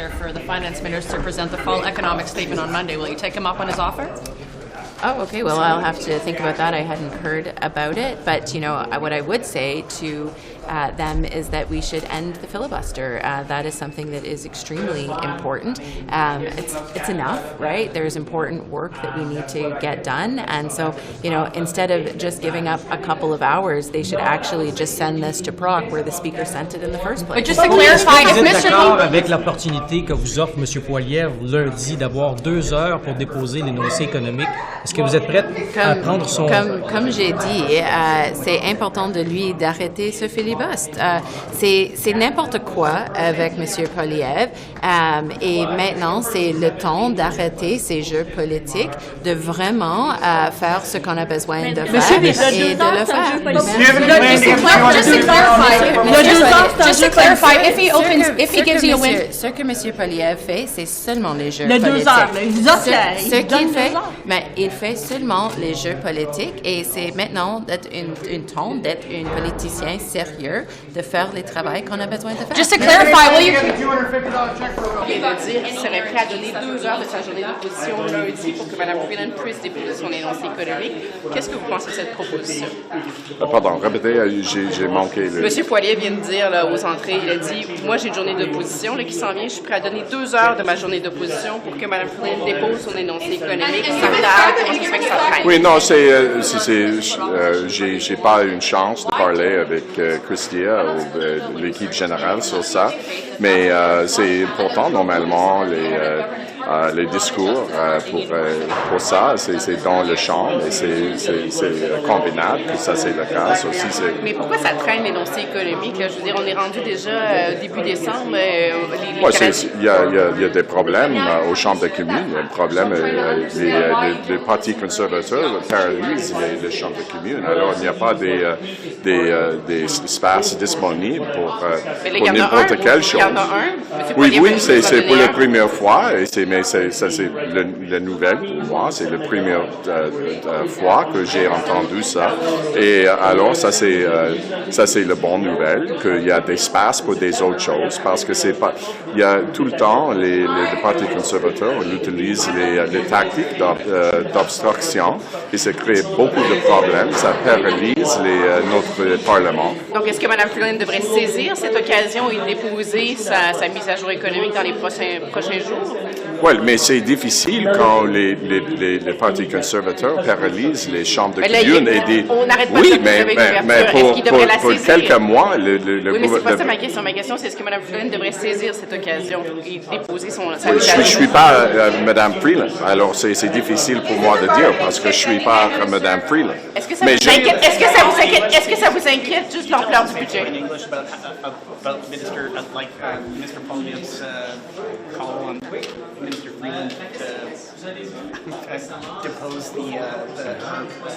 filibuster for the finance minister to present the fall economic statement on Monday. Will you take him up on his offer? Oh, okay. Well, I'll have to think about that. I hadn't heard about it. But, what I would say to them is that we should end the filibuster. That is something that is extremely important. It's enough, right? There's important work that we need to get done. And so, instead of just giving up a couple of hours, they should actually just send this to Proc where the Speaker sent it in the first place. But just to clarify, if Vous êtes Mr. d'accord avec l'opportunité que vous offre M. Poilievre lundi d'avoir 2 heures pour déposer l'énoncé économique? Est-ce que vous êtes prête à prendre son... Comme j'ai dit, c'est important de lui d'arrêter ce filibuste. C'est n'importe quoi avec M. Poilievre. Et maintenant, c'est le temps d'arrêter ces jeux politiques, de vraiment faire ce qu'on a besoin de faire et de le faire. Just to clarify, if he gives you a win... Ce que M. Poilievre fait, c'est seulement les jeux politiques. Le 2 heures, ce qu'il fait, mais il fait seulement les jeux politiques et c'est maintenant d'être une temps d'être un politicien sérieux, de faire le travail qu'on a besoin de faire. Just to clarify, will you... Il vient de dire qu'il serait prêt à donner 2 heures de sa journée d'opposition lundi pour que Mme Freeland puisse déposer son énoncé économique. Qu'est-ce que vous pensez de cette proposition? Pardon, répétez, j'ai manqué le... M. Poilievre vient de dire là, aux entrées, il a dit « Moi, j'ai une journée d'opposition qui s'en vient, je suis prêt à donner 2 heures de ma journée d'opposition pour que Mme Freeland dépose son énoncé économique. Ça retarde, comment ça se fait que ça traîne? » Oui, non, j'ai pas eu une chance de parler avec Christia ou l'équipe générale sur ça, mais c'est important, normalement, les discours pour ça, c'est dans le champ, mais c'est combinable que ça, c'est le cas. Aussi, mais pourquoi ça traîne l'énoncé économique? Là? Je veux dire, on est rendu déjà début décembre. Il y a des problèmes aux chambres de communes. Il y a un problème, les partis conservateurs paralysent les chambres de communes. Alors, il n'y a pas des espaces disponibles pour n'importe quelle chose. Il y en a un. Oui, c'est pour la première fois, mais ça, c'est la nouvelle pour moi. C'est la première fois que j'ai entendu ça. Et alors, ça, c'est la bonne nouvelle, qu'il y a des espaces pour des autres choses, parce que c'est pas... Il y a tout le temps, les partis conservateurs utilisent les tactiques d'obstruction, et ça crée beaucoup de problèmes. Ça paralyse notre Parlement. Donc, est-ce que Mme Freeland devrait saisir cette occasion et déposer sa mise à jour économique dans les prochains jours? Oui, mais c'est difficile quand les partis conservateurs paralysent les chambres de communes. On n'arrête pas oui, de mais pour quelques mois, le oui, mais c'est pas ça ma question. Ma question, c'est est-ce que Mme Freeland devrait saisir cette occasion et déposer sa je ne suis pas Mme Freeland, alors c'est difficile pour moi de dire parce que je ne suis pas Mme Freeland. Est-ce que ça vous inquiète? Est-ce que ça vous inquiète juste l'ampleur du budget? Mr. Poilievre's call on Minister Freeland to depose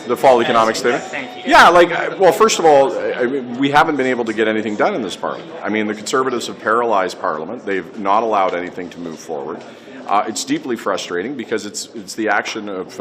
the fall economic statement? Thank you. Yeah, well, first of all, we haven't been able to get anything done in this Parliament. I mean, the Conservatives have paralyzed Parliament. They've not allowed anything to move forward. It's deeply frustrating because it's the action of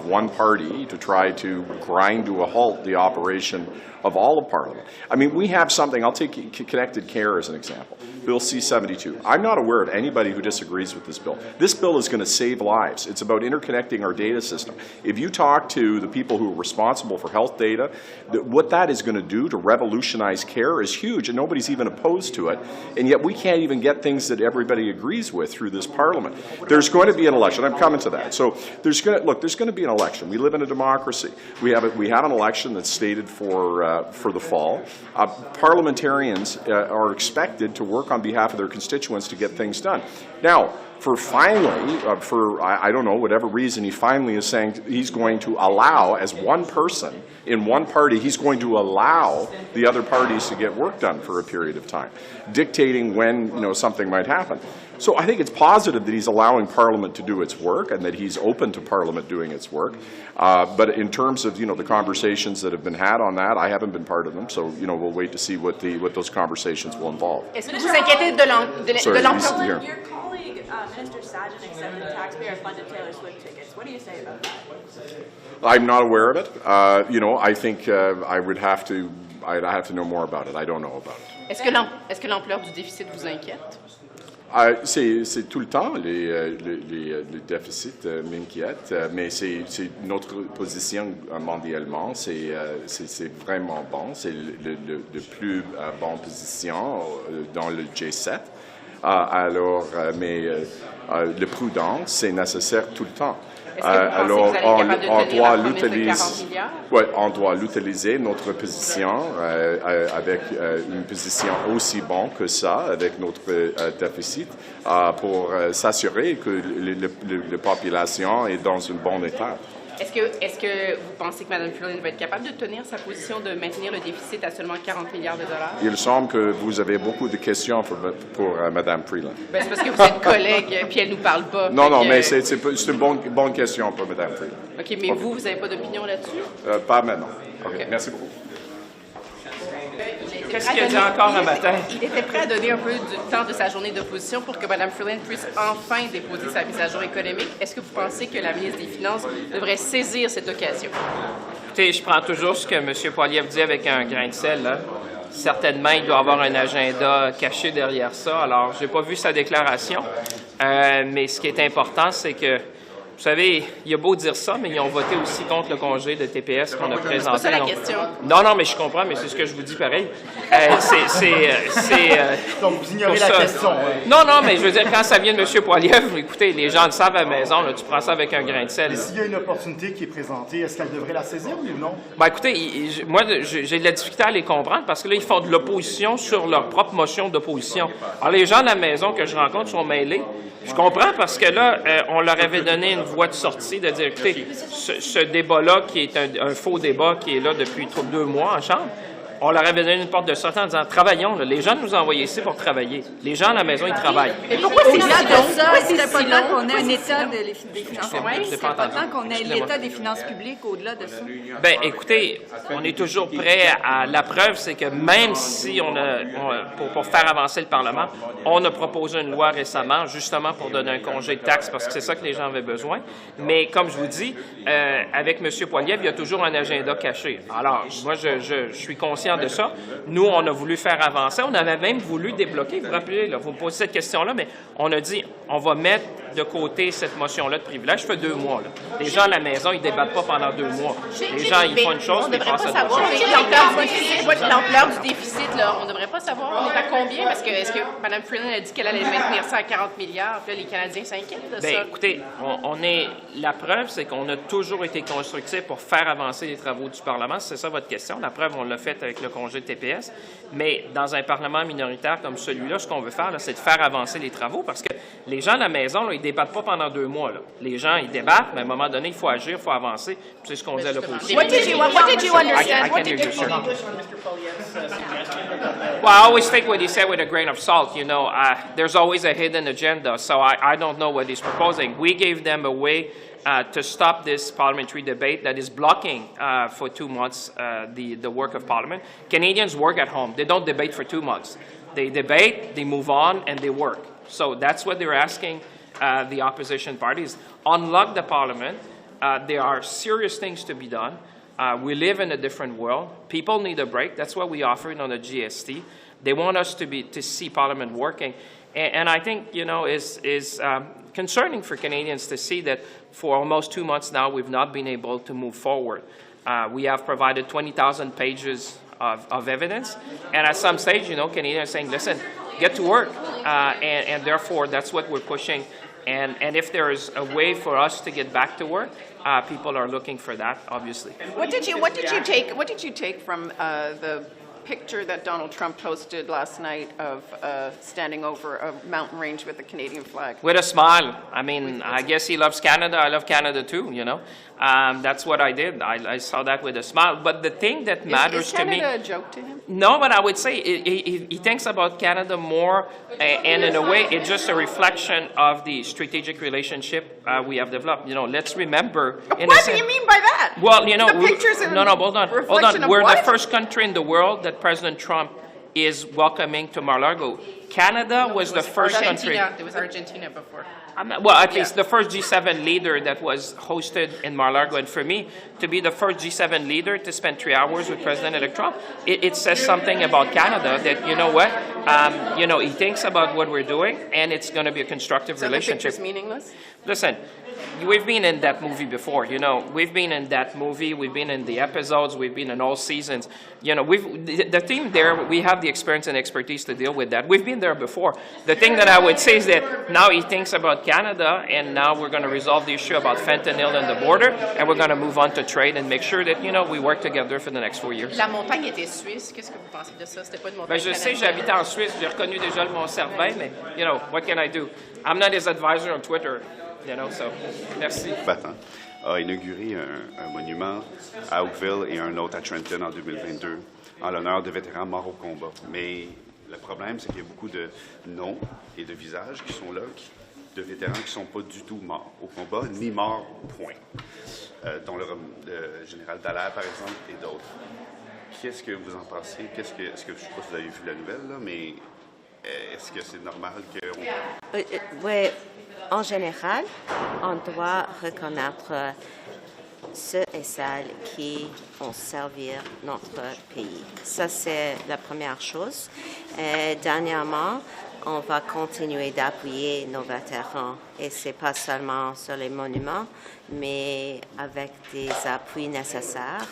one party to try to grind to a halt the operation of all of Parliament. I mean, we have something, I'll take connected care as an example, Bill C-72. I'm not aware of anybody who disagrees with this bill. This bill is going to save lives. It's about interconnecting our data system. If you talk to the people who are responsible for health data, what that is going to do to revolutionize care is huge, and nobody's even opposed to it, and yet we can't even get things that everybody agrees with through this Parliament. There's going to be an election. I'm coming to that. So there's going to be an election. We live in a democracy. We have an election that's stated for the fall. Parliamentarians are expected to work on behalf of their constituents to get things done. Now, I don't know, whatever reason, he finally is saying he's going to allow, as one person in one party, he's going to allow the other parties to get work done for a period of time, dictating when, something might happen. So I think it's positive that he's allowing Parliament to do its work and that he's open to Parliament doing its work. But in terms of, the conversations that have been had on that, I haven't been part of them. So, we'll wait to see what those conversations will involve. Est-ce que vous inquiétez de l'ampleur? Your colleague, Minister Sajjan, accepted taxpayer-funded Taylor Swift tickets. What do you say about that? I'm not aware of it. I think I'd have to know more about it. I don't know about it. Est-ce que l'ampleur du déficit vous inquiète? C'est tout le temps, les déficits m'inquiètent, mais c'est notre position mondialement, c'est vraiment bon, c'est le plus bonne position dans le G7. Mais la prudence, c'est nécessaire tout le temps. Alors, on doit l'utiliser, notre position, avec une position aussi bonne que ça, avec notre déficit, pour s'assurer que la population est dans un bon état. Est-ce que vous pensez que Mme Freeland va être capable de tenir sa position de maintenir le déficit à seulement 40 milliards de dollars? Il semble que vous avez beaucoup de questions pour Mme Freeland. Ben, c'est parce que vous êtes collègue, puis elle nous parle pas. Non, mais c'est une bonne question pour Mme Freeland. OK, mais vous n'avez pas d'opinion là-dessus? Pas maintenant. OK, merci beaucoup. Qu'est-ce qu'il a dit encore un matin? Il était prêt à donner un peu du temps de sa journée d'opposition pour que Mme Freeland puisse enfin déposer sa mise à jour économique. Est-ce que vous pensez que la ministre des Finances devrait saisir cette occasion? Écoutez, je prends toujours ce que M. Poilievre dit avec un grain de sel, là. Certainement, il doit avoir un agenda caché derrière ça. Alors, je n'ai pas vu sa déclaration, mais ce qui est important, c'est que vous savez, il a beau dire ça, mais ils ont voté aussi contre le congé de TPS qu'on a présenté. C'est pas ça la question. Non, mais je comprends, mais c'est ce que je vous dis pareil. Donc, vous ignorez la question. Non, mais je veux dire, quand ça vient de M. Poilievre, écoutez, les gens le savent à la maison, là, tu prends ça avec un grain de sel. Mais s'il y a une opportunité qui est présentée, est-ce qu'elle devrait la saisir, oui ou non? Ben, écoutez, moi, j'ai de la difficulté à les comprendre parce que là, ils font de l'opposition sur leur propre motion d'opposition. Alors, les gens de la maison que je rencontre sont mêlés. Je comprends parce que là, on leur avait donné une voie de sortie de dire, écoutez, ce débat-là, qui est un faux débat qui est là depuis 2 mois en Chambre, on leur avait donné une porte de sortie en disant, travaillons, là. Les gens nous ont envoyé ici pour travailler. Les gens à la maison, ils travaillent. Mais pourquoi c'est là de ça? C'est pas temps qu'on ait un état des finances publiques? C'est pas temps qu'on ait l'état des finances publiques au-delà de ça? Bien, écoutez, on est toujours prêt à... La preuve, c'est que même si pour faire avancer le Parlement, on a proposé une loi récemment, justement pour donner un congé de taxes, parce que c'est ça que les gens avaient besoin. Mais comme je vous dis, avec M. Poilievre, il y a toujours un agenda caché. Alors, moi, je suis conscient de ça. Nous, on a voulu faire avancer. On avait même voulu débloquer. Vous vous rappelez, là, vous me posez cette question-là, mais on a dit, on va mettre de côté cette motion-là de privilège. Ça fait 2 mois. Là. Les gens à la maison, ils débattent pas pendant 2 mois. Les gens, ils font une chose, puis ils passent à d'autres choses. L'ampleur du déficit, là, on ne devrait pas savoir. On est à combien? Parce que est-ce que Mme Freeland a dit qu'elle allait maintenir ça à 40 milliards? Puis là, les Canadiens s'inquiètent de ça. Bien, écoutez, la preuve, c'est qu'on a toujours été constructif pour faire avancer les travaux du Parlement. C'est ça votre question. La preuve, on l'a fait avec le congé de TPS. Mais dans un Parlement minoritaire comme celui-là, ce qu'on veut faire, là, c'est de faire avancer les travaux parce que les gens à la maison, là, ils ne débattent pas pendant 2 mois. Là. Les gens, ils débattent, mais à un moment donné, il faut agir, il faut avancer. C'est ce qu'on dit à l'opposition. What did you understand? What did you Well, I always take what he said with a grain of salt. You know, there's always a hidden agenda, so I don't know what he's proposing. We gave them a way to stop this parliamentary debate that is blocking for 2 months the work of Parliament. Canadians work at home. They don't debate for 2 months. They debate, they move on, and they work. So that's what they're asking the opposition parties. Unlock the Parliament. There are serious things to be done. We live in a different world. People need a break. That's what we offered on the GST. They want us to see Parliament working. And I think, you know, is concerning for Canadians to see that for almost 2 months now, we've not been able to move forward. We have provided 20,000 pages of evidence. And at some stage, you know, Canadians are saying, listen, get to work. And therefore, that's what we're pushing. And if there is a way for us to get back to work, people are looking for that, obviously. What did you take from the picture that Donald Trump posted last night of standing over a mountain range with the Canadian flag? With a smile. I mean, I guess he loves Canada. I love Canada too, you know. That's what I did. I saw that with a smile. But the thing that matters to me... Is Canada a joke to him? No, but I would say he thinks about Canada more, and in a way, it's just a reflection of the strategic relationship we have developed. You know, let's remember... What do you mean by that? Well, you know... The pictures in hold on. Reflection of We're what? the first country in the world that President Trump is welcoming to Mar-a-Lago. Canada was the first country. There was Argentina before. Well, at least the first G7 leader that was hosted in Mar-a-Lago. And for me, to be the first G7 leader to spend 3 hours with President-elect Trump, it says something about Canada that, you know what, he thinks about what we're doing, and it's going to be a constructive relationship. So the picture's meaningless? Listen, we've been in that movie before, We've been in that movie. We've been in the episodes. We've been in all seasons. The team there, we have the experience and expertise to deal with that. We've been there before. The thing that I would say is that now he thinks about Canada, and now we're going to resolve the issue about fentanyl and the border, and we're going to move on to trade and make sure that, we work together for the next 4 years. La montagne était suisse. Qu'est-ce que vous pensez de ça? C'était pas une montagne Je sais, canadienne. j'habitais en Suisse. J'ai reconnu déjà le Mont-Cervin, mais, what can I do? I'm not his advisor on Twitter. So, merci. Battant a inauguré un monument à Oakville et un autre à Trenton en 2022 en l'honneur de vétérans morts au combat. Mais le problème, c'est qu'il y a beaucoup de noms et de visages qui sont là, de vétérans qui ne sont pas du tout morts au combat, ni morts, point. Dont le général Dallaire, par exemple, et d'autres. Qu'est-ce que vous en pensez? Je ne sais pas si vous avez vu la nouvelle, là, mais est-ce que c'est normal qu'on... Oui. En général, on doit reconnaître ceux et celles qui ont servi notre pays. Ça, c'est la première chose. Et dernièrement, on va continuer d'appuyer nos vétérans. Et ce n'est pas seulement sur les monuments, mais avec des appuis nécessaires.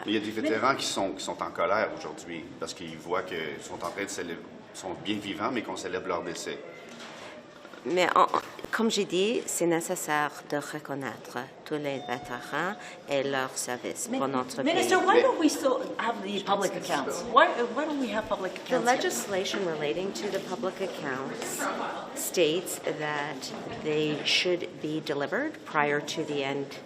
Il y a des vétérans qui sont en colère aujourd'hui parce qu'ils voient qu'ils sont en train de célébrer, sont bien vivants, mais qu'on célèbre leur décès. Mais comme j'ai dit, c'est nécessaire de reconnaître tous les vétérans et leur service pour notre pays. Minister, why don't we still have the public accounts? Why don't we have public accounts? The legislation relating to the public accounts states that they should be delivered prior to the end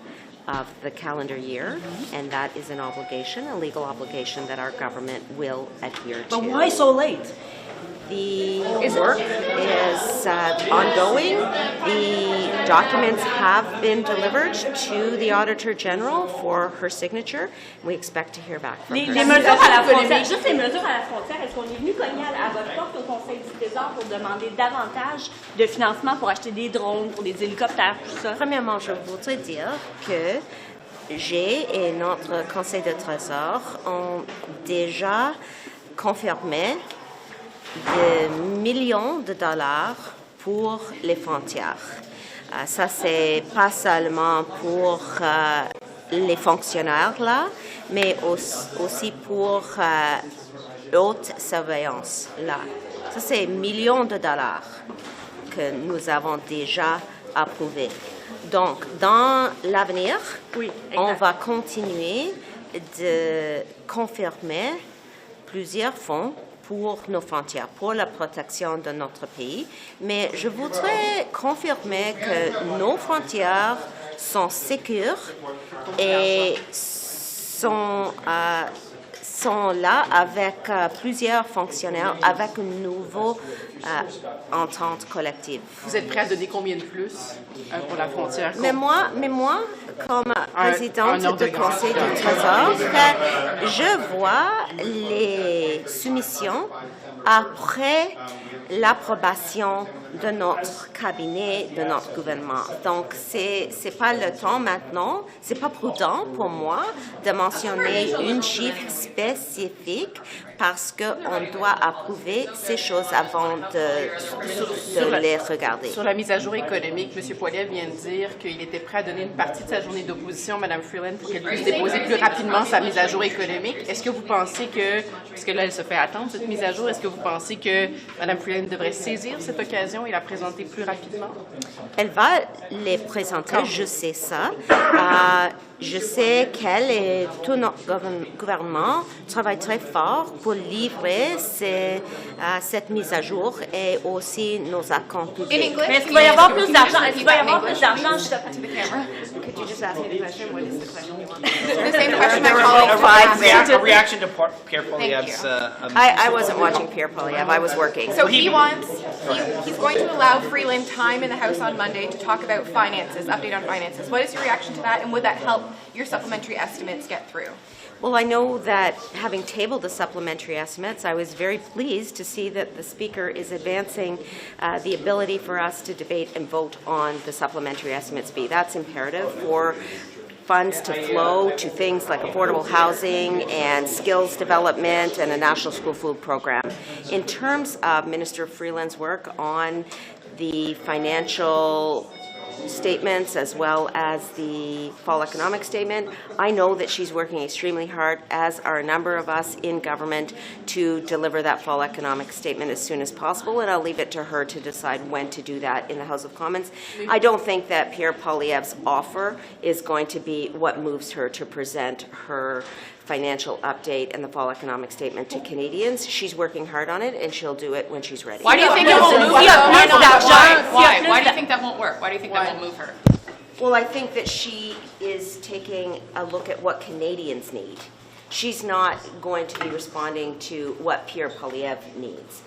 of the calendar year, and that is an obligation, a legal obligation that our government will adhere to. But why so late? The work is ongoing. The documents have been delivered to the Auditor General for her signature. We expect to hear back from her. Les mesures à la frontière, juste les mesures à la frontière, est-ce qu'on est venu cogner à votre porte au Conseil du Trésor pour demander davantage de financement pour acheter des drones, pour des hélicoptères, tout ça? Premièrement, je voudrais dire que j'ai et notre Conseil de Trésor ont déjà confirmé de millions de dollars pour les frontières. Ça, c'est pas seulement pour les fonctionnaires là, mais aussi pour haute surveillance là. Ça, c'est millions de dollars que nous avons déjà approuvés. Donc, dans l'avenir, on va continuer de confirmer plusieurs fonds pour nos frontières, pour la protection de notre pays. Mais je voudrais confirmer que nos frontières sont sécures et sont là avec plusieurs fonctionnaires, avec une nouvelle entente collective. Vous êtes prêt à donner combien de plus pour la frontière? Mais moi, comme présidente du Conseil du Trésor, je vois les soumissions après l'approbation de notre cabinet, de notre gouvernement. Donc, c'est pas le temps maintenant, c'est pas prudent pour moi de mentionner une chiffre spécifique parce qu'on doit approuver ces choses avant de les regarder. Sur la mise à jour économique, M. Poilievre vient de dire qu'il était prêt à donner une partie de sa journée d'opposition à Mme Freeland pour qu'elle puisse déposer plus rapidement sa mise à jour économique. Est-ce que vous pensez que, puisque là, elle se fait attendre, cette mise à jour, est-ce que vous pensez que Mme Freeland devrait saisir cette occasion et la présenter plus rapidement? Elle va les présenter, je sais ça. Je sais qu'elle et tout notre gouvernement travaillent très fort pour livrer cette mise à jour et aussi nos accords publics. Mais est-ce qu'il va y avoir plus d'argent? Est-ce qu'il va y avoir plus d'argent? Could you just ask me the question? What is the question? The same question my colleague asked. A reaction to Pierre Poilievre's... I wasn't watching Pierre Poilievre. I was working. So he's going to allow Freeland time in the House on Monday to talk about finances, update on finances. What is your reaction to that, and would that help your supplementary estimates get through? Well, I know that having tabled the supplementary estimates, I was very pleased to see that the Speaker is advancing the ability for us to debate and vote on the supplementary estimates fee. That's imperative for funds to flow to things like affordable housing and skills development and a national school food program. In terms of Minister Freeland's work on the financial statements as well as the fall economic statement, I know that she's working extremely hard, as are a number of us in government, to deliver that fall economic statement as soon as possible, and I'll leave it to her to decide when to do that in the House of Commons. I don't think that Pierre Poilievre's offer is going to be what moves her to present her financial update and the fall economic statement to Canadians. She's working hard on it, and she'll do it when she's ready. Why do you think it won't move her? Why? Why do you think that won't work? Why do you think that won't move her? Well, I think that she is taking a look at what Canadians need. She's not going to be responding to what Pierre Poilievre needs.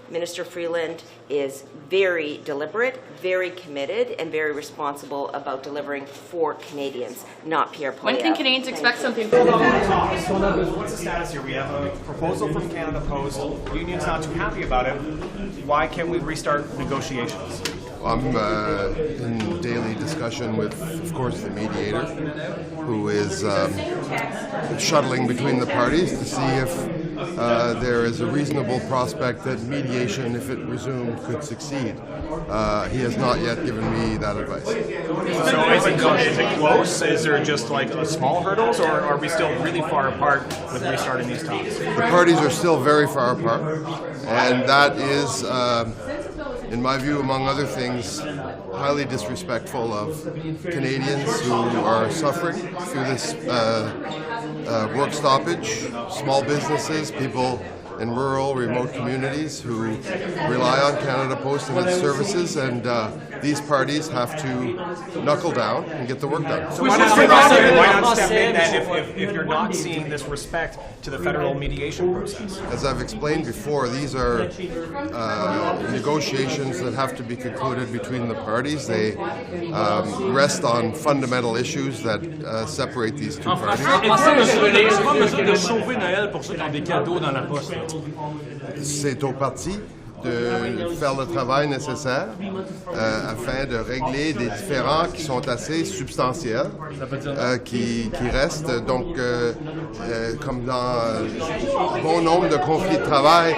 Minister Freeland is very deliberate, very committed, and very responsible about delivering for Canadians, not Pierre Poilievre. When can Canadians expect something from What's the status here? We have a proposal from Canada Post. Union's not too happy about it. Why can't we restart negotiations? I'm in daily discussion with, of course, the mediator, who is shuttling between the parties to see if there is a reasonable prospect that mediation, if it resumed, could succeed. He has not yet given me that advice. So is it close? Is there just like small hurdles, or are we still really far apart with restarting these talks? The parties are still very far apart, and that is, in my view, among other things, highly disrespectful of Canadians who are suffering through this work stoppage, small businesses, people in rural, remote communities who rely on Canada Post and its services, and these parties have to knuckle down and get the work done. So why not step in then if you're not seeing this respect to the federal mediation process? As I've explained before, these are negotiations that have to be concluded between the parties. They rest on fundamental issues that separate these two parties. C'est au parti de faire le travail nécessaire afin de régler des différends qui sont assez substantiels, qui restent. Donc, comme dans bon nombre de conflits de travail,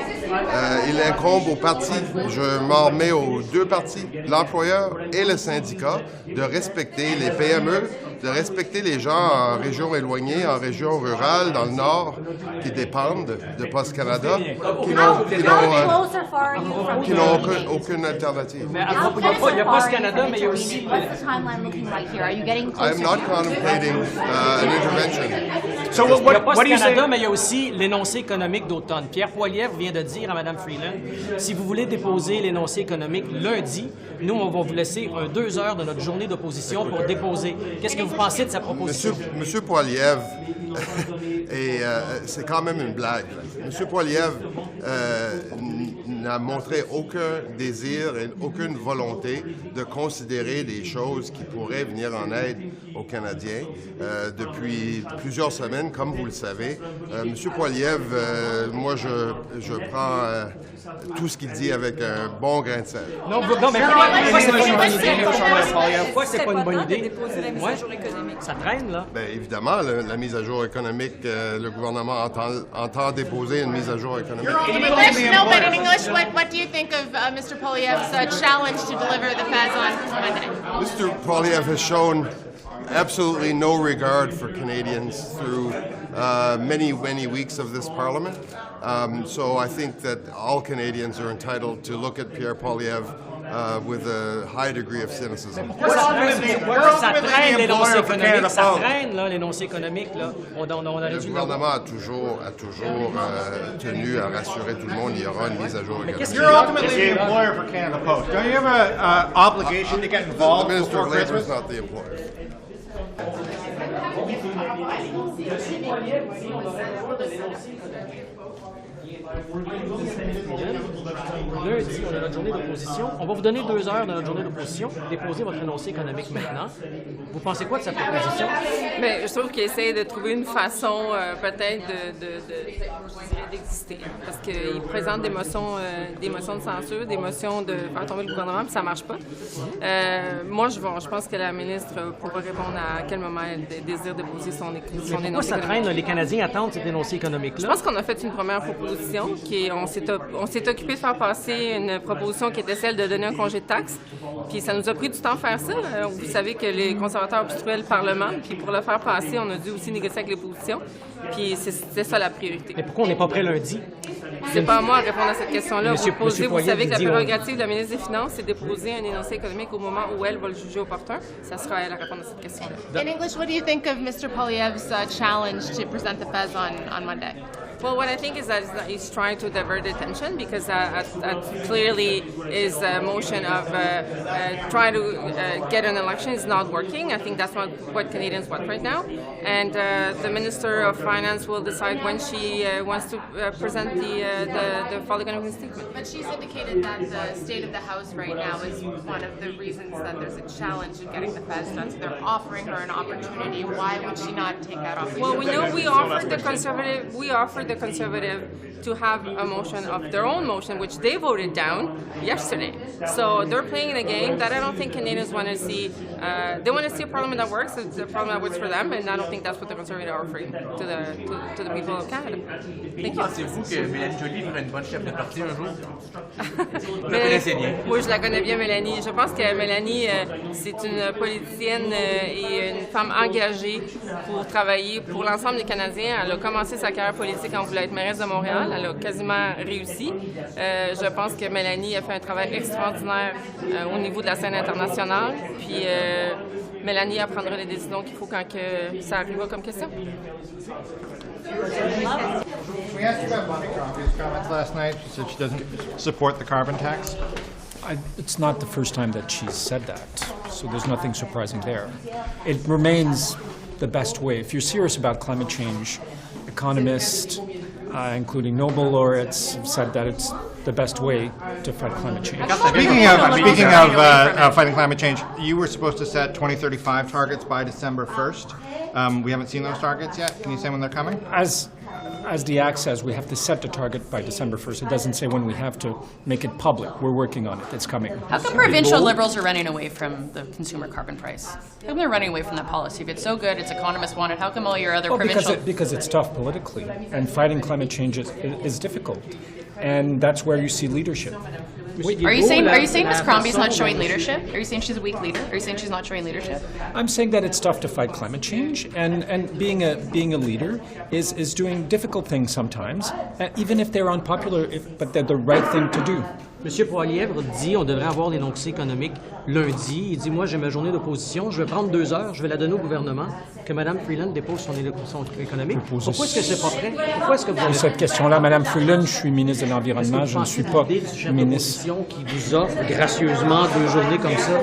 il incombe aux partis, je m'en remets aux deux partis, l'employeur et le syndicat, de respecter les PME, de respecter les gens en région éloignée, en région rurale, dans le Nord, qui dépendent de Post Canada, qui n'ont aucune alternative. Il y a Post Canada, mais il y a aussi... I'm not contemplating an intervention. So il y a Post Canada, mais il y a aussi l'énoncé économique d'automne. Pierre Poilievre vient de dire à Mme Freeland, si vous voulez déposer l'énoncé économique lundi, nous, on va vous laisser 2 heures de notre journée d'opposition pour déposer. Qu'est-ce que vous pensez de sa proposition? Monsieur Poilievre, et c'est quand même une blague. Monsieur Poilievre n'a montré aucun désir et aucune volonté de considérer des choses qui pourraient venir en aide aux Canadiens depuis plusieurs semaines, comme vous le savez. Monsieur Poilievre, moi, je prends tout ce qu'il dit avec un bon grain de sel. Non, mais pourquoi c'est pas une bonne idée? Pourquoi c'est pas une bonne idée? Ouais, ça traîne, là. Bien, évidemment, la mise à jour économique, le gouvernement entend déposer une mise à jour économique. No, but in English, what do you think of Mr. Poilievre's challenge to deliver the FAS on Monday? Mr. Poilievre has shown absolutely no regard for Canadians through many weeks of this Parliament. So I think that all Canadians are entitled to look at Pierre Poilievre with a high degree of cynicism. Ça traîne l'énoncé économique, ça traîne là, l'énoncé économique. Là. Le gouvernement a toujours tenu à rassurer tout le monde, il y aura une mise à jour économique. You're ultimately the employer for Canada Post. Don't you have an obligation to get involved before Christmas? The Minister of Labour is not the employer. lundi, on a notre journée d'opposition. On va vous donner 2 heures de notre journée d'opposition. Déposez votre énoncé économique maintenant. Vous pensez quoi de cette proposition? Mais je trouve qu'il essaie de trouver une façon peut-être d'exister. Parce qu'il présente des motions de censure, des motions de faire tomber le gouvernement, puis ça marche pas. Moi, je pense que la ministre pourra répondre à quel moment elle désire déposer son énoncé économique. Pourquoi ça traîne? Les Canadiens attendent cet énoncé économique-là. Je pense qu'on a fait une première proposition. On s'est occupé de faire passer une proposition qui était celle de donner un congé de taxes. Puis ça nous a pris du temps de faire ça. Vous savez que les conservateurs obstruaient le Parlement. Puis pour le faire passer, on a dû aussi négocier avec l'opposition. Puis c'était ça la priorité. Mais pourquoi on n'est pas prêt lundi? C'est pas à moi à répondre à cette question-là. Vous savez que la dit, prérogative de la ministre des Finances, c'est de déposer un énoncé économique au moment où elle va le juger opportun. Ça sera à elle à répondre à cette question-là. In English, what do you think of Mr. Poilievre's challenge to present the Fez on Monday? Well, what I think is that he's trying to divert attention because that clearly is a motion of trying to get an election is not working. I think that's what Canadians want right now. And the Minister of Finance will decide when she wants to present the fall economic statement. But she's indicated that the state of the House right now is one of the reasons that there's a challenge in getting the Fez done. So they're offering her an opportunity. Why would she not take that opportunity? Well, we know we offered the Conservative to have a motion of their own motion, which they voted down yesterday. So they're playing a game that I don't think Canadians want to see. They want to see a parliament that works. It's a parliament that works for them, and I don't think that's what the Conservatives are offering to the people of Canada. Thank you. Pensez-vous que Mélanie Joly ferait une bonne chef de parti un jour? Vous la connaissez bien. Oui, je la connais bien, Mélanie. Je pense que Mélanie, c'est une politicienne et une femme engagée pour travailler pour l'ensemble des Canadiens. Elle a commencé sa carrière politique quand elle voulait être mairesse de Montréal. Elle a quasiment réussi. Je pense que Mélanie a fait un travail extraordinaire au niveau de la scène internationale. Puis Mélanie prendra les décisions qu'il faut quand que ça arrivera comme question. We asked you about Montgomery's comments last night. She said she doesn't support the carbon tax. It's not the first time that she's said that, so there's nothing surprising there. It remains the best way. If you're serious about climate change, economists, including Nobel laureates, have said that it's the best way to fight climate change. Speaking of fighting climate change, you were supposed to set 2035 targets by December 1st. We haven't seen those targets yet. Can you say when they're coming? As the Act says, we have to set the target by December 1st. It doesn't say when we have to make it public. We're working on it. It's coming. How come provincial Liberals are running away from the consumer carbon price? How come they're running away from that policy? If it's so good, it's economists want it, how come all your other provincial... Because it's tough politically, and fighting climate change is difficult. And that's where you see leadership. Are you saying Ms. Crombie's not showing leadership? Are you saying she's a weak leader? Are you saying she's not showing leadership? I'm saying that it's tough to fight climate change, and being a leader is doing difficult things sometimes, even if they're unpopular, but they're the right thing to do. M. Poilievre dit on devrait avoir l'énoncé économique lundi. Il dit moi j'ai ma journée d'opposition, je vais prendre 2 heures, je vais la donner au gouvernement, que Mme Freeland dépose son économique. Pourquoi est-ce que c'est pas prêt? Pourquoi est-ce que vous avez... Cette question-là, Mme Freeland, je suis ministre de l'Environnement, je ne suis pas ministre. Qui vous offre gracieusement 2 journées comme ça?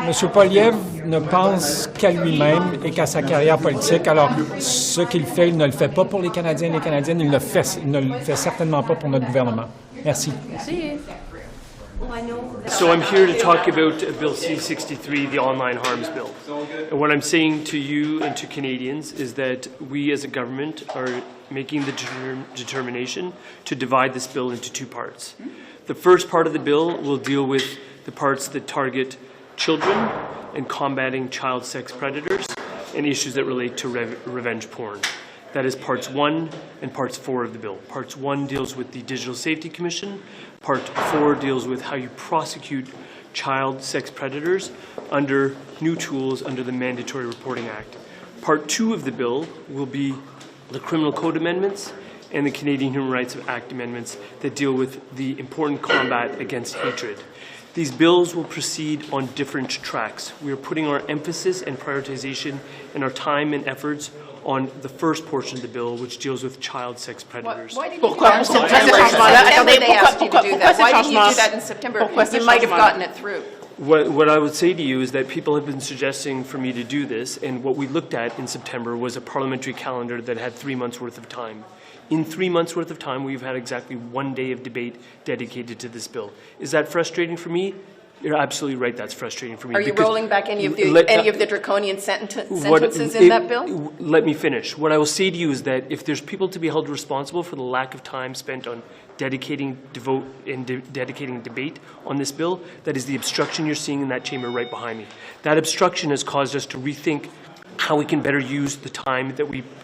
M. Poilievre ne pense qu'à lui-même et qu'à sa carrière politique. Alors, ce qu'il fait, il ne le fait pas pour les Canadiens et les Canadiennes, il ne le fait certainement pas pour notre gouvernement. Merci. Merci. So I'm here to talk about Bill C-63, the online harms bill. And what I'm saying to you and to Canadians is that we as a government are making the determination to divide this bill into 2 parts. The first part of the bill will deal with the parts that target children and combating child sex predators and issues that relate to revenge porn. That is parts 1 and parts 4 of the bill. Parts 1 deals with the Digital Safety Commission. Part 4 deals with how you prosecute child sex predators under new tools under the Mandatory Reporting Act. Part 2 of the bill will be the Criminal Code amendments and the Canadian Human Rights Act amendments that deal with the important combat against hatred. These bills will proceed on different tracks. We are putting our emphasis and prioritization and our time and efforts on the first portion of the bill, which deals with child sex predators. Why didn't you do that in September? You might have gotten it through. What I would say to you is that people have been suggesting for me to do this, and what we looked at in September was a parliamentary calendar that had 3 months' worth of time. in 3 months' worth of time, we've had exactly 1 day of debate dedicated to this bill. Is that frustrating for me? You're absolutely right, that's frustrating for me. Are you rolling back any of the draconian sentences in that bill? Let me finish. What I will say to you is that if there's people to be held responsible for the lack of time spent on dedicating debate on this bill, that is the obstruction you're seeing in that chamber right behind me. That obstruction has caused us to rethink how we can better use the time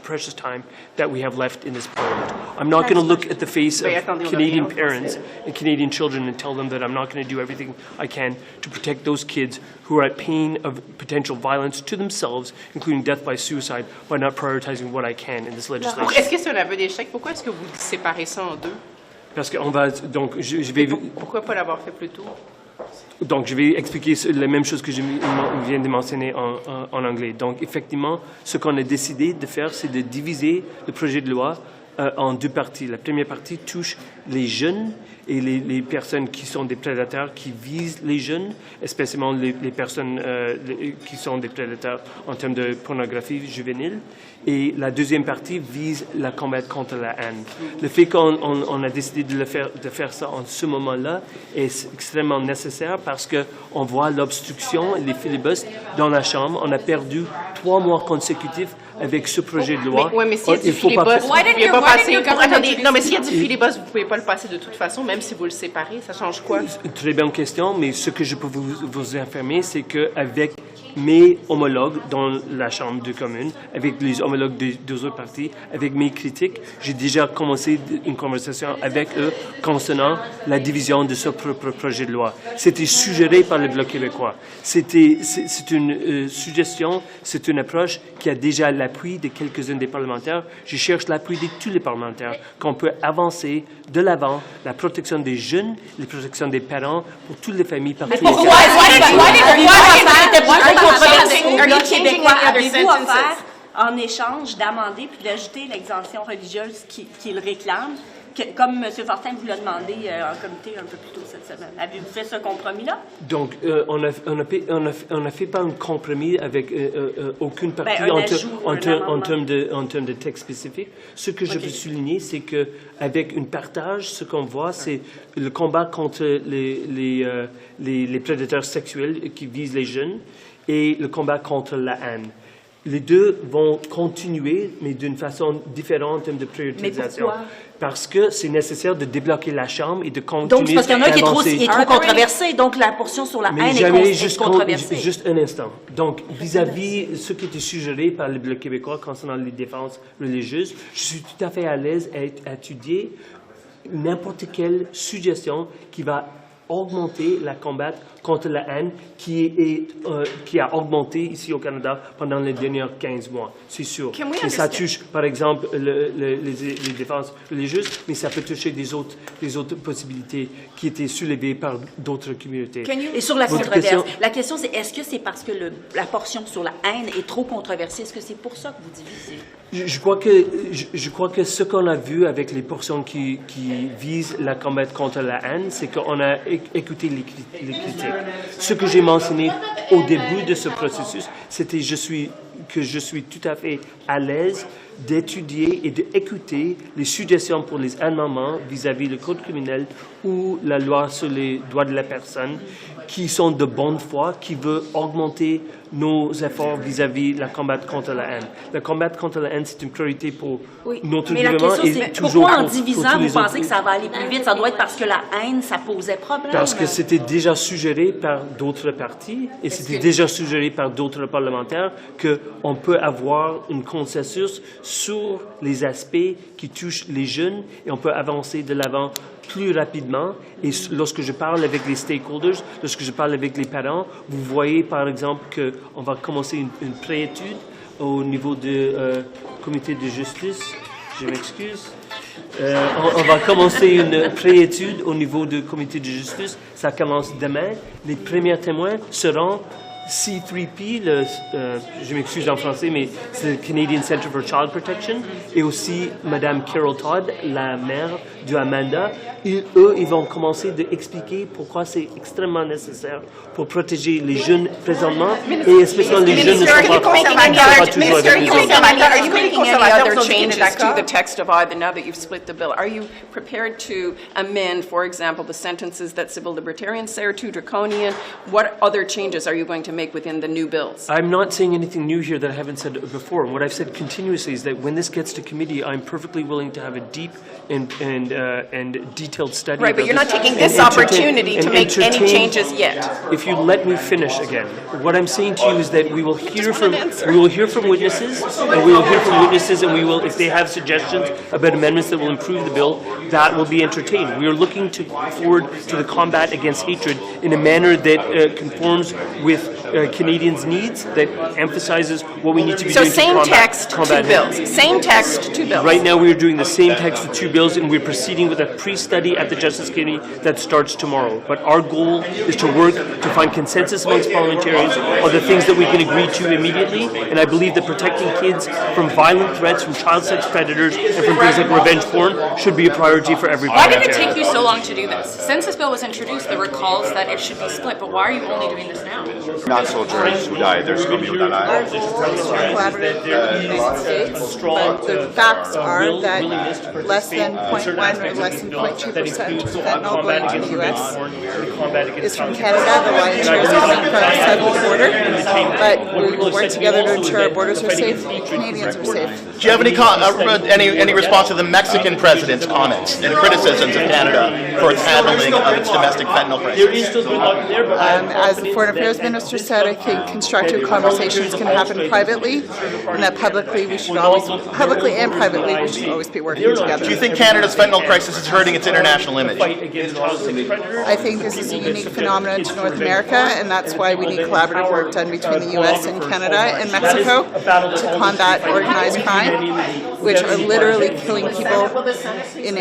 precious time that we have left in this Parliament. I'm not going to look at the face of Canadian parents and Canadian children and tell them that I'm not going to do everything I can to protect those kids who are at pain of potential violence to themselves, including death by suicide, by not prioritizing what I can in this legislation. Est-ce que c'est un aveu d'échec? Pourquoi est-ce que vous séparez ça en deux? Parce qu'on va donc je vais. Pourquoi pas l'avoir fait plus tôt? Donc, je vais expliquer la même chose que je viens de mentionner en anglais. Donc, effectivement, ce qu'on a décidé de faire, c'est de diviser le projet de loi en 2 parties. La première partie touche les jeunes et les personnes qui sont des prédateurs, qui visent les jeunes, spécialement les personnes qui sont des prédateurs en termes de pornographie juvénile. Et la deuxième partie vise la combat contre la haine. Le fait qu'on a décidé de faire ça en ce moment-là est extrêmement nécessaire parce qu'on voit l'obstruction et les filibusters dans la Chambre. On a perdu 3 mois consécutifs avec ce projet de loi. Oui, mais s'il y a du filibuster, vous ne pouvez pas passer. Non, mais s'il y a du filibuster, vous ne pouvez pas le passer de toute façon, même si vous le séparez. Ça change quoi? Très bonne question, mais ce que je peux vous affirmer, c'est qu'avec mes homologues dans la Chambre de communes, avec les homologues des 2 autres partis, avec mes critiques, j'ai déjà commencé une conversation avec eux concernant la division de ce projet de loi. C'était suggéré par le Bloc québécois. C'est une suggestion, c'est une approche qui a déjà l'appui de quelques-uns des parlementaires. Je cherche l'appui de tous les parlementaires, qu'on peut avancer de l'avant la protection des jeunes, la protection des parents, pour toutes les familles partout. Avez-vous offert en échange d'amender puis d'ajouter l'exemption religieuse qu'il réclame, comme M. Fortin vous l'a demandé en comité un peu plus tôt cette semaine? Avez-vous fait ce compromis-là? Donc, on a fait pas un compromis avec aucune partie en termes de texte spécifique. Ce que je veux souligner, c'est qu'avec un partage, ce qu'on voit, c'est le combat contre les prédateurs sexuels qui visent les jeunes et le combat contre la haine. Les deux vont continuer, mais d'une façon différente en termes de priorisation. Mais pourquoi? Parce que c'est nécessaire de débloquer la Chambre et de continuer. Donc, c'est parce qu'il y en a un qui est trop controversé, donc la portion sur la haine est controversée. Juste un instant. Donc, vis-à-vis ce qui était suggéré par le Bloc québécois concernant les défenses religieuses, je suis tout à fait à l'aise à étudier n'importe quelle suggestion qui va augmenter la combat contre la haine qui a augmenté ici au Canada pendant les derniers 15 mois, c'est sûr. Et ça touche, par exemple, les défenses religieuses, mais ça peut toucher des autres possibilités qui étaient soulevées par d'autres communautés. Et sur la controverse, la question c'est, est-ce que c'est parce que la portion sur la haine est trop controversée? Est-ce que c'est pour ça que vous divisez? Je crois que ce qu'on a vu avec les portions qui visent la combat contre la haine, c'est qu'on a écouté les critiques. Ce que j'ai mentionné au début de ce processus, c'était que je suis tout à fait à l'aise d'étudier et d'écouter les suggestions pour les amendements vis-à-vis le code criminel ou la loi sur les droits de la personne qui sont de bonne foi, qui veut augmenter nos efforts vis-à-vis la combat contre la haine. La combat contre la haine, c'est une priorité pour notre gouvernement. Mais la question, c'est pourquoi en divisant, vous pensez que ça va aller plus vite? Ça doit être parce que la haine, ça posait problème. Parce que c'était déjà suggéré par d'autres partis et c'était déjà suggéré par d'autres parlementaires qu'on peut avoir un consensus sur les aspects qui touchent les jeunes et on peut avancer de l'avant plus rapidement. Et lorsque je parle avec les stakeholders, lorsque je parle avec les parents, vous voyez par exemple qu'on va commencer une préétude au niveau du comité de justice. Je m'excuse. On va commencer une préétude au niveau du comité de justice. Ça commence demain. Les premiers témoins seront C3P, je m'excuse en français, mais c'est le Canadian Centre for Child Protection, et aussi Madame Carol Todd, la mère de Amanda. Ils vont commencer d'expliquer pourquoi c'est extrêmement nécessaire pour protéger les jeunes présentement, et especially les jeunes ne sont pas toujours avec nous. Are you making any other changes to the text of either now that you've split the bill? Are you prepared to amend, for example, the sentences that civil libertarians say are too draconian? What other changes are you going to make within the new bills? I'm not saying anything new here that I haven't said before. What I've said continuously is that when this gets to committee, I'm perfectly willing to have a deep and detailed study. Right, but you're not taking this opportunity to make any changes yet. If you let me finish again, what I'm saying to you is that we will hear from witnesses, and we will hear from witnesses, and we will, if they have suggestions about amendments that will improve the bill, that will be entertained. We are looking forward to the combat against hatred in a manner that conforms with Canadians' needs, that emphasizes what we need to be doing to combat text, two bills. Same text, two bills. Right now we are doing the same text with two bills, and we're proceeding with a pre-study at the Justice Committee that starts tomorrow. But our goal is to work to find consensus amongst parliamentarians on the things that we can agree to immediately, and I believe that protecting kids from violent threats, from child sex predators, and from things like revenge porn should be a priority for every Why did it parliamentarian. take you so long to do this? Since this bill was introduced, there were calls that it should be split, but why are you only doing this now? Not soldiers who died, there's going to be Our goal is collaborative with the United States, but the facts are that less than 0.1 or less than 0.2% of fentanyl going to the U.S. is from Canada. The lion's share is coming from south of the border, but we will work together to ensure our borders are safe, Canadians are safe. Do you have any response to the Mexican president's comments and criticisms of Canada for its handling of its domestic fentanyl crisis? As the Foreign Affairs Minister said, I think constructive conversations can happen privately, and that publicly and privately we should always be working together. Do you think Canada's fentanyl crisis is hurting its international image? I think this is a unique phenomenon to North America, and that's why we need collaborative work done between the U.S. and Canada and Mexico to combat organized crime, which are literally killing people in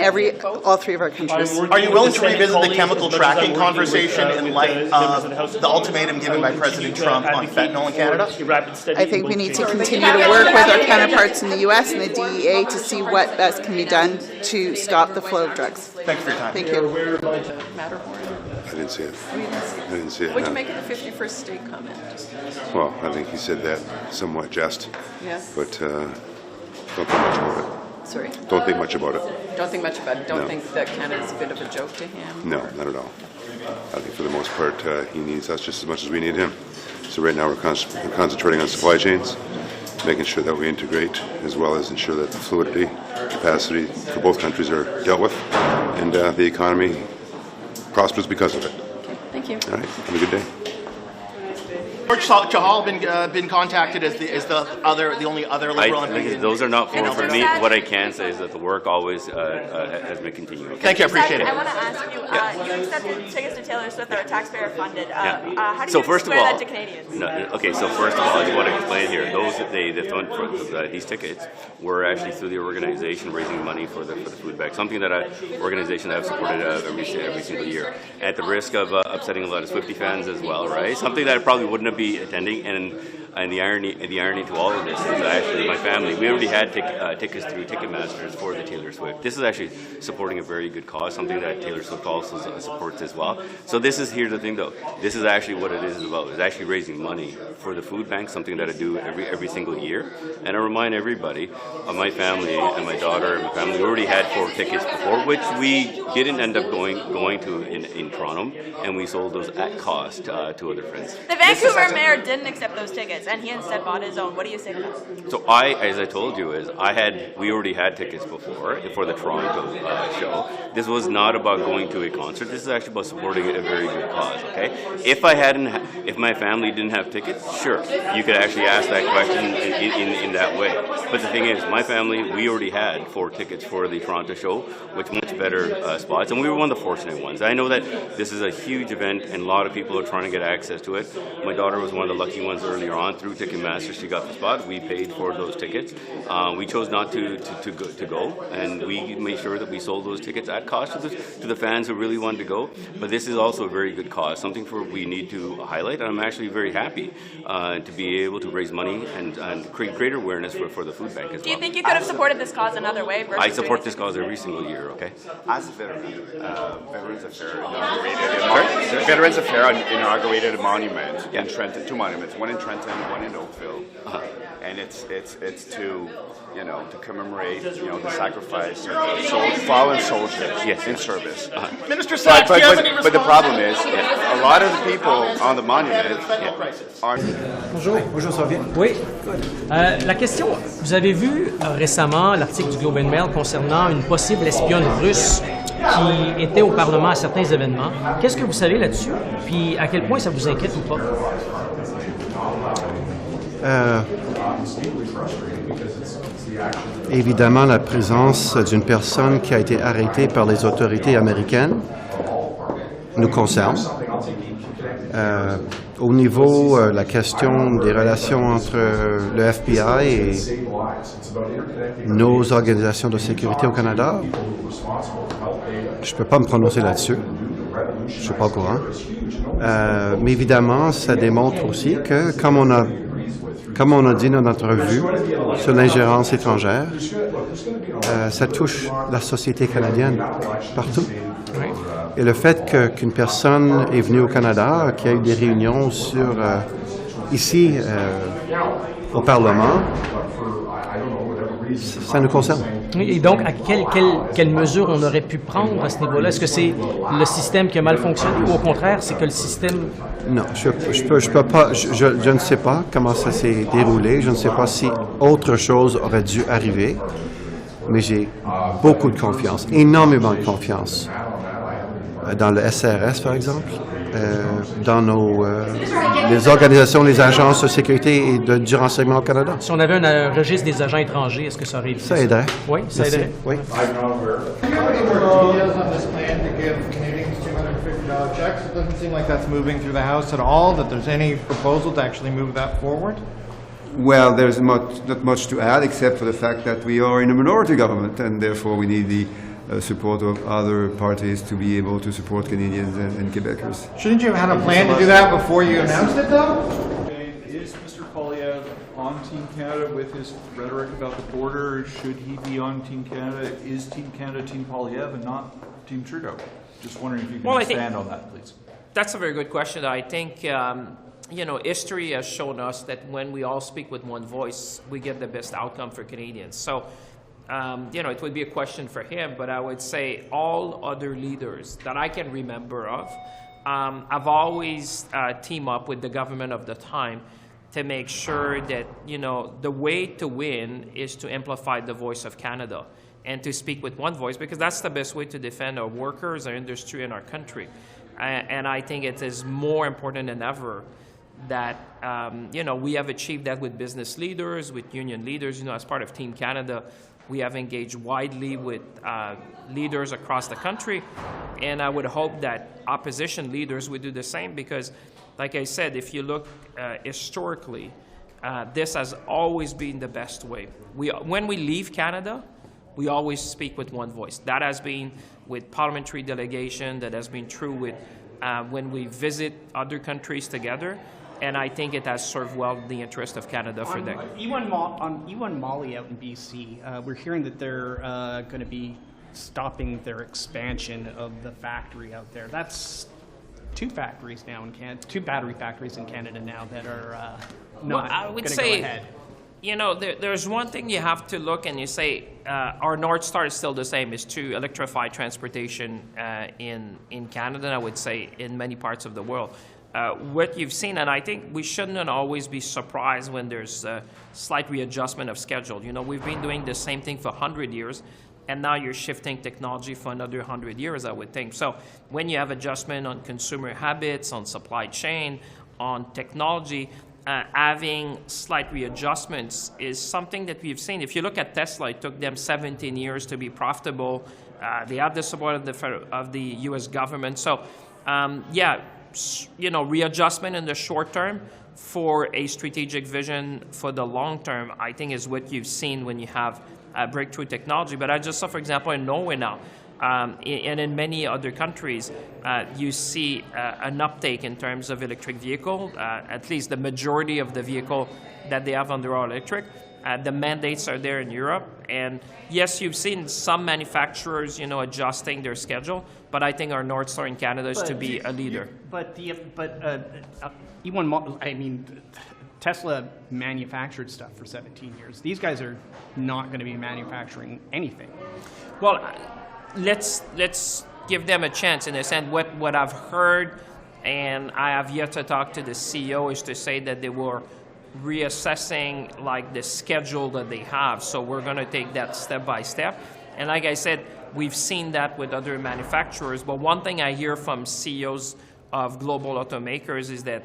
all three of our countries. Are you willing to revisit the chemical tracking conversation in light of the ultimatum given by President Trump on fentanyl in Canada? I think we need to continue to work with our counterparts in the U.S. and the DEA to see what best can be done to stop the flow of drugs. Thanks for your time. Thank you. I didn't see it. I didn't see it. What did you make of the 51st state comment? Well, I think he said that somewhat jest. Yes. But don't think much about it. Sorry? Don't think much about it. Don't think much about it. Don't No. think that Canada's a bit of a joke to him? No, not at all. I think for the most part, he needs us just as much as we need him. So right now we're concentrating on supply chains, making sure that we integrate, as well as ensure that the fluidity, capacity for both countries are dealt with, and the economy prospers because of it. Thank you. All right, have a good day. George Chahal been contacted as the only other liberal MP? Those are not for me. What I can say is that the work always has been continuing. Thank you, I appreciate it. I want to ask you, you accepted tickets to Taylor Swift that are taxpayer funded. How do So you first of explain all, that to Canadians? okay. So first of all, I just want to explain here. The fund for these tickets were actually through the organization raising money for the food bank. Something that organization that I've supported every single year. At the risk of upsetting a lot of Swiftie fans as well, right? Something that I probably wouldn't be attending, and the irony to all of this is actually my family. We already had tickets through Ticketmasters for the Taylor Swift. This is actually supporting a very good cause, something that Taylor Swift also supports as well. So here's the thing though. This is actually what it is about. It's actually raising money for the food bank, something that I do every single year. And I remind everybody, my family and my daughter and my family, we already had 4 tickets before, which we didn't end up going to in Toronto, and we sold those at cost to other friends. The Vancouver mayor didn't accept those tickets, and he instead bought his own. What do you say to that? So as I told you, we already had tickets before for the Toronto show. This was not about going to a concert. This is actually about supporting a very good cause. Okay, if my family didn't have tickets, sure, you could actually ask that question in that way. But the thing is, my family, we already had 4 tickets for the Toronto show, with much better spots, and we were one of the fortunate ones. I know that this is a huge event, and a lot of people are trying to get access to it. My daughter was one of the lucky ones earlier on through Ticketmaster. She got the spot. We paid for those tickets. We chose not to go, and we made sure that we sold those tickets at cost to the fans who really wanted to go, but this is also a very good cause, something we need to highlight. And I'm actually very happy to be able to raise money and create greater awareness for the food bank as well. Do you think you could have supported this cause another way? I support this cause every single year, okay? As a veteran, Veterans Affair inaugurated a monument in Trenton, 2 monuments, one in Trenton, one in Oakville. And it's to, to commemorate, the sacrifice of fallen soldiers in service. Minister Sachs, do you have any response? But the problem is, a lot of the people on the monument aren't... Bonjour, ça va bien? Oui. La question, vous avez vu récemment l'article du Globe and Mail concernant une possible espionne russe qui était au Parlement à certains événements. Qu'est-ce que vous savez là-dessus? Puis à quel point ça vous inquiète ou pas? Évidemment, la présence d'une personne qui a été arrêtée par les autorités américaines nous concerne. Au niveau de la question des relations entre le FBI et nos organisations de sécurité au Canada, je ne peux pas me prononcer là-dessus. Je ne suis pas au courant. Mais évidemment, ça démontre aussi que, comme on a dit dans notre revue sur l'ingérence étrangère, ça touche la société canadienne partout. Et le fait qu'une personne est venue au Canada, qu'il y a eu des réunions ici au Parlement, ça nous concerne. Et donc, à quelle mesure on aurait pu prendre à ce niveau-là? Est-ce que c'est le système qui a mal fonctionné ou au contraire, c'est que le système... Non, je peux pas, je ne sais pas comment ça s'est déroulé. Je ne sais pas si autre chose aurait dû arriver, mais j'ai beaucoup de confiance, énormément de confiance dans le SRS, par exemple, dans les organisations, les agences de sécurité et du renseignement au Canada. Si on avait un registre des agents étrangers, est-ce que ça aurait été... Ça aiderait. Oui, ça aiderait. Oui. Checks. It doesn't seem like that's moving through the House at all, that there's any proposal to actually move that forward. Well, there's not much to add except for the fact that we are in a minority government and therefore we need the support of other parties to be able to support Canadians and Quebecers. Shouldn't you have had a plan to do that before you announced it, though? Is Mr. Poilievre on Team Canada with his rhetoric about the border? Should he be on Team Canada? Is Team Canada Team Poilievre and not Team Trudeau? Just wondering if you can expand on that, please. That's a very good question. I think, history has shown us that when we all speak with one voice, we get the best outcome for Canadians. So, it would be a question for him, but I would say all other leaders that I can remember of have always teamed up with the government of the time to make sure that, the way to win is to amplify the voice of Canada and to speak with one voice, because that's the best way to defend our workers, our industry, and our country. And I think it is more important than ever that, we have achieved that with business leaders, with union leaders. As part of Team Canada, we have engaged widely with leaders across the country, and I would hope that opposition leaders would do the same, because, like I said, if you look historically, this has always been the best way. When we leave Canada, we always speak with one voice. That has been with parliamentary delegation, that has been true with when we visit other countries together, and I think it has served well the interest of Canada for that. On Molly out in BC, we're hearing that they're going to be stopping their expansion of the factory out there. That's two factories now in Canada, two battery factories in Canada now that are not going to go ahead. There's one thing you have to look and you say, our North Star is still the same, is to electrify transportation in Canada, and I would say in many parts of the world. What you've seen, and I think we shouldn't always be surprised when there's a slight readjustment of schedule. We've been doing the same thing for 100 years, and now you're shifting technology for another 100 years, I would think. So when you have adjustment on consumer habits, on supply chain, on technology, having slight readjustments is something that we've seen. If you look at Tesla, it took them 17 years to be profitable. They have the support of the U.S. government. So, readjustment in the short term for a strategic vision for the long term, I think is what you've seen when you have breakthrough technology. But I just saw, for example, in Norway now, And in many other countries, you see an uptake in terms of electric vehicle, at least the majority of the vehicle that they have under all electric. The mandates are there in Europe, and yes, you've seen some manufacturers, adjusting their schedule, but I think our North Star in Canada is to be a leader. Tesla manufactured stuff for 17 years. These guys are not going to be manufacturing anything. Well, let's give them a chance. In a sense, what I've heard, and I have yet to talk to the CEO, is to say that they were reassessing the schedule that they have. So we're going to take that step by step. And like I said, we've seen that with other manufacturers. But one thing I hear from CEOs of global automakers is that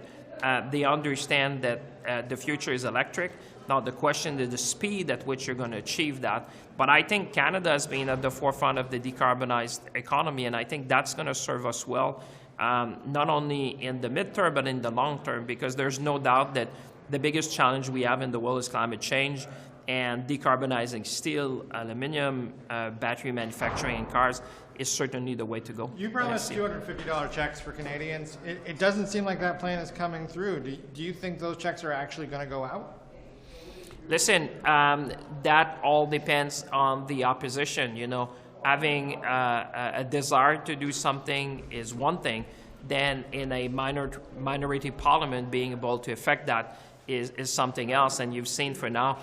they understand that the future is electric. Now the question is the speed at which you're going to achieve that. But I think Canada has been at the forefront of the decarbonized economy, and I think that's going to serve us well, not only in the midterm, but in the long term, because there's no doubt that the biggest challenge we have in the world is climate change, and decarbonizing steel, aluminum, battery manufacturing, and cars is certainly the way to go. You promised $250 checks for Canadians. It doesn't seem like that plan is coming through. Do you think those checks are actually going to go out? Listen, that all depends on the opposition. Having a desire to do something is one thing. Then in a minority parliament, being able to affect that is something else. And you've seen for now,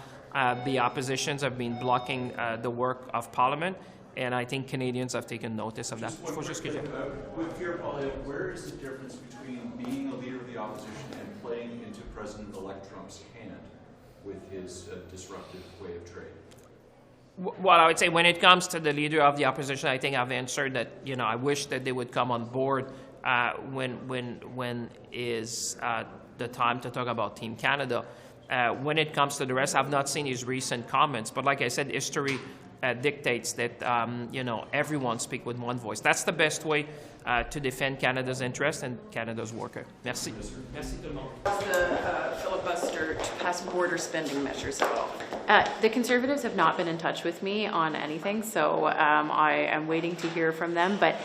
the oppositions have been blocking the work of Parliament, and I think Canadians have taken notice of that. With Pierre Poilievre, where is the difference between being a leader of the opposition and playing into President-elect Trump's hand with his disruptive way of trade? Well, I would say when it comes to the leader of the opposition, I think I've answered that. I wish that they would come on board when is the time to talk about Team Canada. When it comes to the rest, I've not seen his recent comments, but like I said, history dictates that everyone speak with one voice. That's the best way to defend Canada's interest and Canada's worker. Merci. Merci tout le monde. The filibuster to pass border spending measures at all? The Conservatives have not been in touch with me on anything, so I am waiting to hear from them. But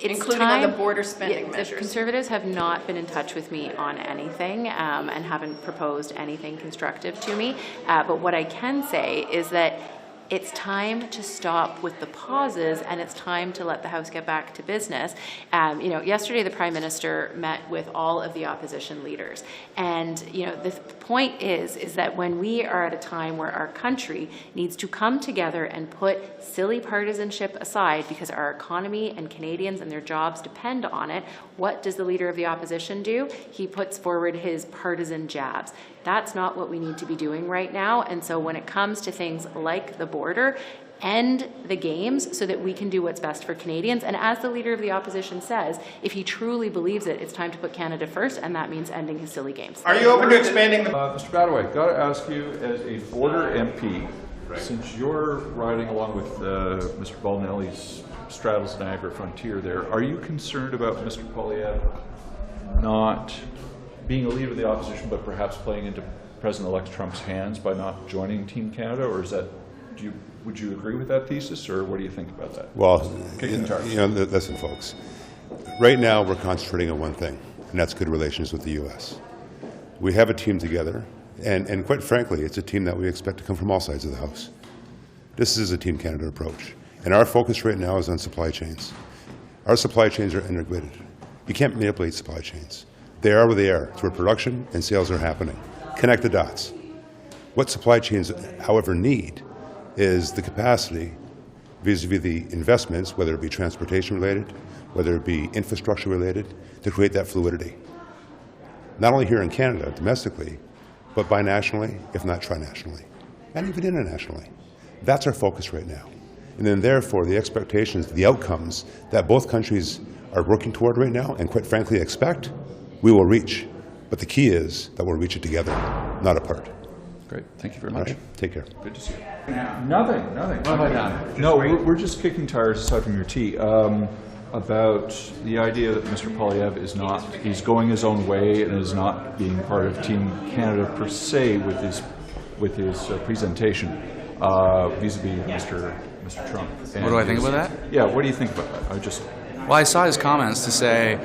including on the border spending measures. The Conservatives have not been in touch with me on anything and haven't proposed anything constructive to me. But what I can say is that it's time to stop with the pauses, and it's time to let the House get back to business. Yesterday the Prime Minister met with all of the opposition leaders, and the point is that when we are at a time where our country needs to come together and put silly partisanship aside, because our economy and Canadians and their jobs depend on it, what does the Leader of the Opposition do? He puts forward his partisan jabs. That's not what we need to be doing right now. And so when it comes to things like the border, end the games so that we can do what's best for Canadians. And as the Leader of the Opposition says, if he truly believes it, it's time to put Canada first, and that means ending his silly games. Are you open to expanding the... Mr. Badaway, got to ask you, as a border MP, since you're riding along with Mr. Balnelli's straddles Niagara frontier there, are you concerned about Mr. Poilievre not being a leader of the opposition, but perhaps playing into President-elect Trump's hands by not joining Team Canada, or is that, would you agree with that thesis, or what do you think about that? Well, listen, folks. Right now, we're concentrating on one thing, and that's good relations with the U.S. We have a team together, and quite frankly, it's a team that we expect to come from all sides of the House. This is a Team Canada approach, and our focus right now is on supply chains. Our supply chains are integrated. You can't manipulate supply chains. They are where they are. It's where production and sales are happening. Connect the dots. What supply chains, however, need is the capacity vis-a-vis the investments, whether it be transportation related, whether it be infrastructure related, to create that fluidity. Not only here in Canada, domestically, but binationally, if not trinationally, and even internationally. That's our focus right now. And then therefore, the expectations, the outcomes that both countries are working toward right now, and quite frankly expect, we will reach. But the key is that we'll reach it together, not apart. Great. Thank you very much. Right. Take care. Good to see you. Nothing. What have I done? No, we're just kicking tires aside from your tea about the idea that Mr. Poilievre is not, he's going his own way and is not being part of Team Canada per se with his presentation vis-a-vis Mr. Trump. What do I think about that? Yeah, what do you think about that? Well, I saw his comments to say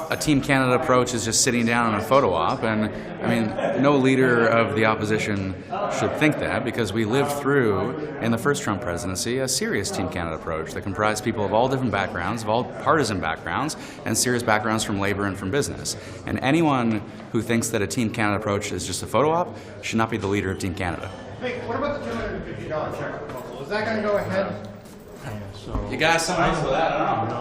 a Team Canada approach is just sitting down on a photo op, and I mean, no leader of the opposition should think that, because we lived through, in the first Trump presidency, a serious Team Canada approach that comprised people of all different backgrounds, of all partisan backgrounds, and serious backgrounds from labor and from business. And anyone who thinks that a Team Canada approach is just a photo op should not be the leader of Team Canada. Hey, what about the $250 check proposal? Is that going to go ahead? You got something else with that? I don't know.